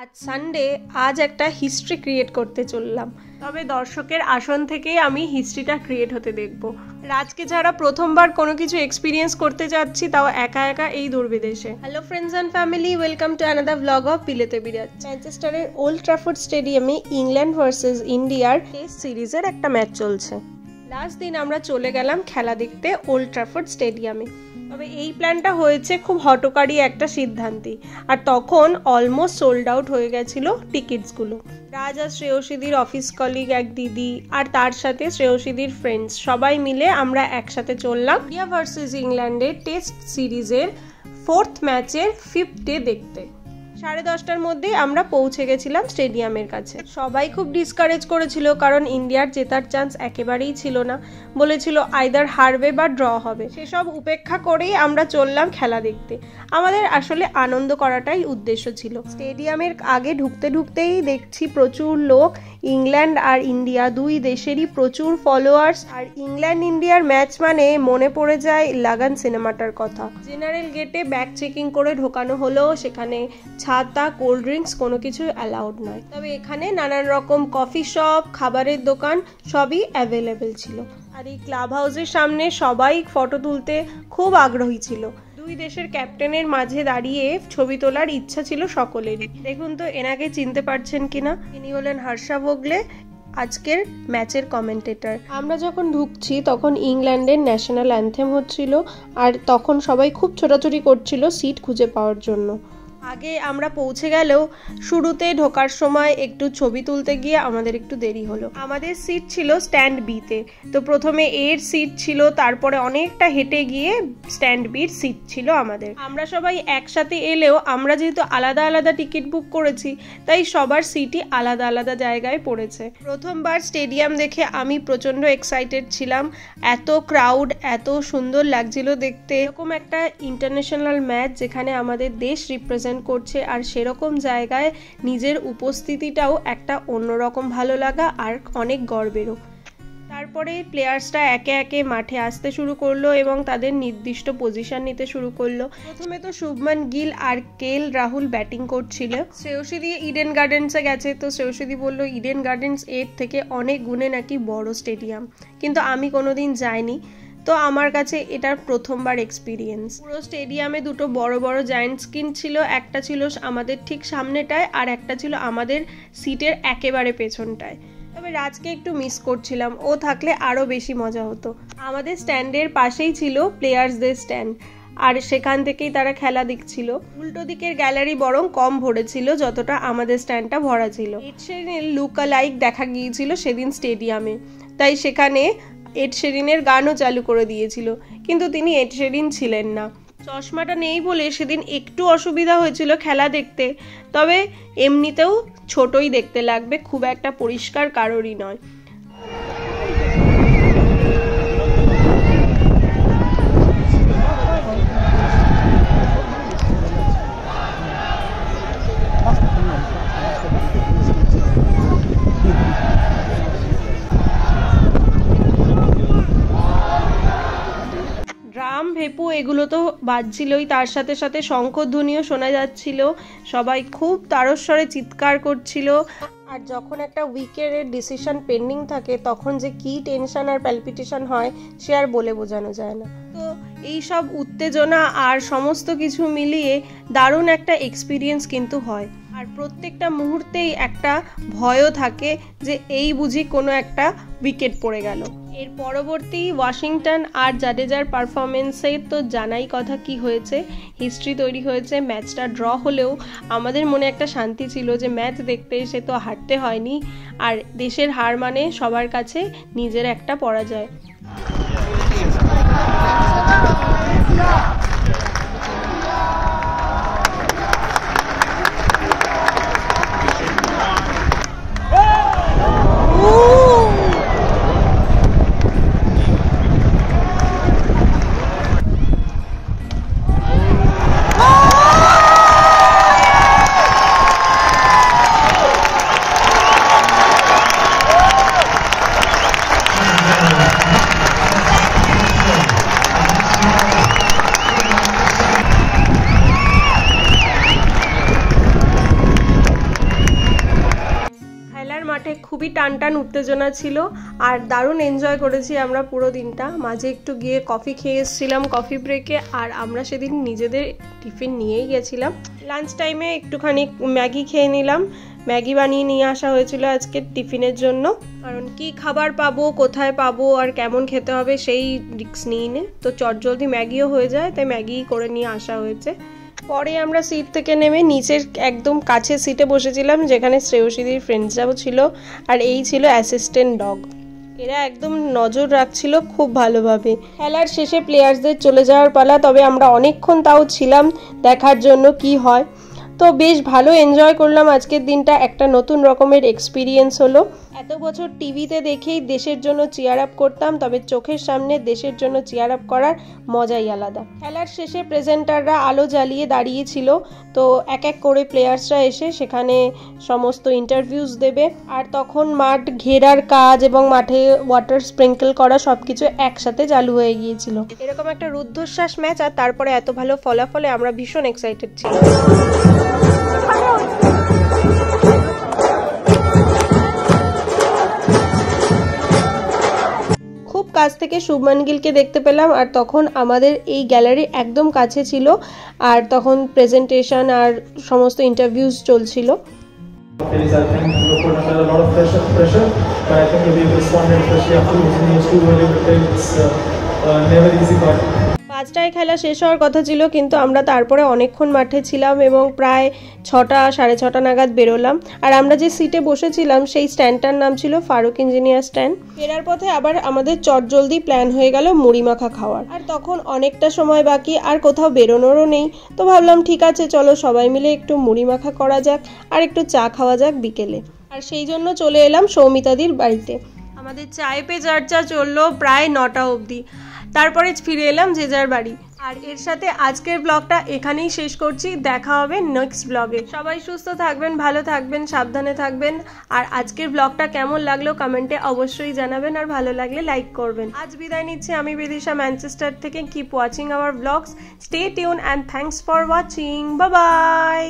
আজ সানডে, আজ একটা হিস্ট্রি ক্রিয়েট করতে চললাম। তবে দর্শকের আসন থেকেই আমি হিস্ট্রিটা ক্রিয়েট হতে দেখব। রাজকে যারা প্রথমবার কোনো কিছু এক্সপিরিয়েন্স করতে যাচ্ছি, তাও একা একা এই দূরবিদেশে। Hello friends and family, welcome to another blog of বিলেতে বিরাজ। ম্যানচেস্টারের ওল্ড ট্রাফোর্ড স্টেডিয়ামে ইংল্যান্ড ভার্সেস ইন্ডিয়ার টেস্ট সিরিজের একটা ম্যাচ চলছে। লাস্ট দিন আমরা চলে গেলাম খেলা দেখতে ওল্ড ট্রাফোর্ড স্টেডিয়ামে। তবে এই প্ল্যানটা হয়েছে খুব হটকারী একটা সিদ্ধান্তে, আর তখন অলমোস্ট সোল্ড আউট হয়ে গেছিল টিকিটসগুলো। রাজ আর শ্রেয়সীদির অফিস কলিগ এক দিদি আর তার সাথে শ্রেয়সীদির ফ্রেন্ডস সবাই মিলে আমরা একসাথে চললাম ইন্ডিয়া ভার্সেস ইংল্যান্ডের টেস্ট সিরিজের 4th ম্যাচের 5th ডে দেখতে। 10:30টার মধ্যে আমরা পৌঁছে গেছিলাম স্টেডিয়ামের কাছে। সবাই খুব ডিসকারেজ করেছিল, কারণ ইন্ডিয়ার জেতার চান্স একেবারেই ছিল না। বলেছিল আইদার হারবে বা ড্র হবে। সেসব উপেক্ষা করেই আমরা চললাম খেলা দেখতে। আমাদের আসলে আনন্দ করাটাই উদ্দেশ্য ছিল। স্টেডিয়ামের আগে ঢুকতে ঢুকতেই দেখছি প্রচুর লোক। ইংল্যান্ড আর ইন্ডিয়া দুই দেশেরই প্রচুর ফলোয়ার্স। আর ইংল্যান্ড ইন্ডিয়ার ম্যাচ মানে মনে পড়ে যায় লাগান সিনেমাটার কথা। জেনারেল গেটে ব্যাগ চেকিং করে ঢোকানো হলো। সেখানে ছাতা, কোল্ড ড্রিঙ্কস কোনো কিছু অ্যালাউড নয়। তবে এখানে নানান রকম কফি শপ, খাবারের দোকান সবই অ্যাভেলেবেল ছিল। আর এই ক্লাব হাউসের সামনে সবাই ফটো তুলতে খুব আগ্রহী ছিল। দুই দেশের ক্যাপ্টেনের মাঝে দাঁড়িয়ে ছবি তোলার ইচ্ছা ছিল সকলেরই। দেখুন তো এনাকে চিনতে পারছেন কিনা, ইনি হলেন হর্ষা ভোগলে, আজকের ম্যাচের কমেন্টেটর। আমরা যখন ঢুকছি তখন ইংল্যান্ডের ন্যাশনাল অ্যান্থেম হচ্ছিল, আর তখন সবাই খুব ছোটাছুটি করছিল সিট খুঁজে পাওয়ার জন্য। আগে আমরা পৌঁছে গেলেও শুরুতে ঢোকার সময় একটু ছবি তুলতে গিয়ে আমাদের একটু দেরি হলো। আমাদের সিট ছিল স্ট্যান্ড বিতে। তো প্রথমে এর সিট ছিল, তারপরে অনেকটা হেঁটে গিয়ে স্ট্যান্ড বির সিট ছিল আমাদের। আমরা সবাই একসাথে এলেও আমরা যেহেতু আলাদা আলাদা টিকিট বুক করেছি, তাই সবার সিটই আলাদা আলাদা জায়গায় পড়েছে। প্রথমবার স্টেডিয়াম দেখে আমি প্রচণ্ড এক্সাইটেড ছিলাম। এত ক্রাউড, এত সুন্দর লাগছিল দেখতে। এরকম একটা ইন্টারন্যাশনাল ম্যাচ যেখানে আমাদের দেশ রিপ্রেজেন্ট করছে, আর সেরকম জায়গায় নিজের উপস্থিতিটাও একটা অন্যরকম ভালো লাগা আর অনেক গর্বেরও। তারপরে প্লেয়ার্সরা একে একে মাঠে আসতে শুরু করলো এবং তাদের নির্দিষ্ট পজিশন নিতে শুরু করলো। প্রথমে তো শুভমান গিল আর কেএল রাহুল ব্যাটিং করছিল। শ্রেয়সীদি ইডেন গার্ডেন্সে গেছে, তো শ্রেয়সীদি বললো ইডেন গার্ডেন্স এর থেকে অনেক গুণে নাকি বড় স্টেডিয়াম, কিন্তু আমি কোনোদিন যাইনি, তো আমার কাছে এটার প্রথমবার এক্সপিরিয়েন্স। পুরো স্টেডিয়ামে দুটো বড় বড় জায়ান্ট স্ক্রিন ছিল। একটা ছিল আমাদের ঠিক সামনেটায়, আর একটা ছিল আমাদের সিটের একেবারে পেছনটায়। তবে রাজকে একটু মিস করছিলাম, ও থাকলে আরও বেশি মজা হতো। আমাদের স্ট্যান্ডের পাশেই ছিল প্লেয়ার্সদের স্ট্যান্ড, আর সেখান থেকেই তারা খেলা দেখছিল। উল্টো দিকের গ্যালারি বরং কম ভরেছিল যতটা আমাদের স্ট্যান্ডটা ভরা ছিল। এড শেরিনের লুক-অ্যালাইক দেখা গিয়েছিল সেদিন স্টেডিয়ামে, তাই সেখানে এড শেরিনের গানও চালু করে দিয়েছিল, কিন্তু তিনি এড শেরিন ছিলেন না। চশমাটা নেই বলে সেদিন একটু অসুবিধা হয়েছিল খেলা দেখতে। তবে এমনিতেও ছোটই দেখতে লাগবে, খুব একটা পরিষ্কার কারোরই নয়। ড্রাম, ভেপু এগুলো তো বাজছিলই, তার সাথে সাথে শঙ্খধ্বনিও শোনা যাচ্ছিল। সবাই খুব তারস্বরে চিৎকার করছিল। আর যখন একটা উইকেটের ডিসিশন পেন্ডিং থাকে, তখন যে কি টেনশন আর প্যালপিটেশন হয় সে আর বলে বোঝানো যায় না। তো এই সব উত্তেজনা আর সমস্ত কিছু মিলিয়ে দারুণ একটা এক্সপিরিয়েন্স কিন্তু হয়। আর প্রত্যেকটা মুহূর্তেই একটা ভয়ও থাকে যে এই বুঝি কোনো একটা উইকেট পড়ে গেল। এর পরবর্তী ওয়াশিংটন আর জাডেজার পারফরমেন্সে তো জানাই কথা কি হয়েছে, হিস্ট্রি তৈরি হয়েছে। ম্যাচটা ড্র হলেও আমাদের মনে একটা শান্তি ছিল যে ম্যাচ দেখতে এসে তো হারতে হয়নি, আর দেশের হার মানে সবার কাছে নিজের একটা পরাজয়। মাঠে খুবই টান উত্তেজনা ছিল আর দারুণ এনজয় করেছি আমরা পুরো দিনটা। মাঝে একটু গিয়ে কফি খেয়ে এসেছিলাম কফি ব্রেকে, আর আমরা সেদিন নিজেদের টিফিন নিয়েই গেছিলাম। লাঞ্চ টাইমে একটুখানি ম্যাগি খেয়ে নিলাম। ম্যাগি বানিয়ে নিয়ে আসা হয়েছিল আজকে টিফিনের জন্য, কারণ কি খাবার পাবো, কোথায় পাবো আর কেমন খেতে হবে সেই রিস্ক নিয়ে তো চটজলদি ম্যাগিও হয়ে যায়, তাই ম্যাগি করে নিয়ে আসা হয়েছে। পরে আমরা সিট থেকে নেমে নিচের একদম কাছে সিটে বসেছিলাম, যেখানে শ্রেয়সীদির ফ্রেন্ডসরাও ছিল, আর এই ছিল অ্যাসিস্ট্যান্ট ডগ। এরা একদম নজর রাখছিল খুব ভালোভাবে। খেলার শেষে প্লেয়ার্সদের চলে যাওয়ার পালা, তবে আমরা অনেকক্ষণ তাও ছিলাম দেখার জন্য কি হয়। তো বেশ ভালো এনজয় করলাম আজকের দিনটা, একটা নতুন রকমের এক্সপিরিয়েন্স হলো। এত বছর টিভিতে দেখেই দেশের জন্য চিয়ার আপ করতাম, তবে চোখের সামনে দেশের জন্য চিয়ার আপ করার মজাই আলাদা। খেলার শেষে প্রেজেন্টাররা আলো জ্বালিয়ে দাঁড়িয়েছিল, তো এক এক করে প্লেয়ার্সরা এসে সেখানে সমস্ত ইন্টারভিউজ দেবে, আর তখন মাঠ ঘেরার কাজ এবং মাঠে ওয়াটার স্প্রিঙ্কল করা সবকিছু একসাথে চালু হয়ে গিয়েছিল। এরকম একটা রুদ্ধশ্বাস ম্যাচ, আর তারপরে এত ভালো ফলাফলে আমরা ভীষণ এক্সাইটেড ছিলাম। খুব কাছ থেকে শুভমান গিলকে দেখতে পেলাম, আর তখন আমাদের এই গ্যালারি একদম কাছে ছিল, আর তখন প্রেজেন্টেশন আর সমস্ত ইন্টারভিউজ চলছিল। পাঁচটায় খেলা শেষ হওয়ার কথা ছিল, কিন্তু আমরা তারপরে অনেকক্ষণ মাঠে ছিলাম এবং প্রায় 6টা সাড়ে 6টা নাগাদ বেরোলাম। আর আমরা যে সিটে বসেছিলাম সেই স্ট্যান্ডটার নাম ছিল ফারুক ইঞ্জিনিয়ার স্ট্যান্ড। ফেরার পথে আবার আমাদের চটজলদি প্ল্যান হয়ে গেল মুড়ি মাখা খাওয়ার, আর তখন অনেকটা সময় বাকি, আর কোথাও বেরোনোরও নেই। তো ভাবলাম ঠিক আছে, চলো সবাই মিলে একটু মুড়ি মাখা করা যাক আর একটু চা খাওয়া যাক বিকেলে। আর সেই জন্য চলে এলাম সৌমিতাদির বাড়িতে। আমাদের চায়ে পে চর্চা চললো প্রায় 9টা অবধি, তারপরে ফিরে এলাম যে যার বাড়ি। আর এর সাথে আজকের ব্লগটা এখানেই শেষ করছি। দেখা হবে নেক্সট ব্লগে। সবাই সুস্থ থাকবেন, ভালো থাকবেন, সাবধানে থাকবেন। আর আজকের ব্লগটা কেমন লাগলো কমেন্টে অবশ্যই জানাবেন, আর ভালো লাগলে লাইক করবেন। আজ বিদায় নিচ্ছি আমি বিদিশা ম্যানচেস্টার থেকে। Keep watching our blogs, stay tune and thanks for watching. Bye by.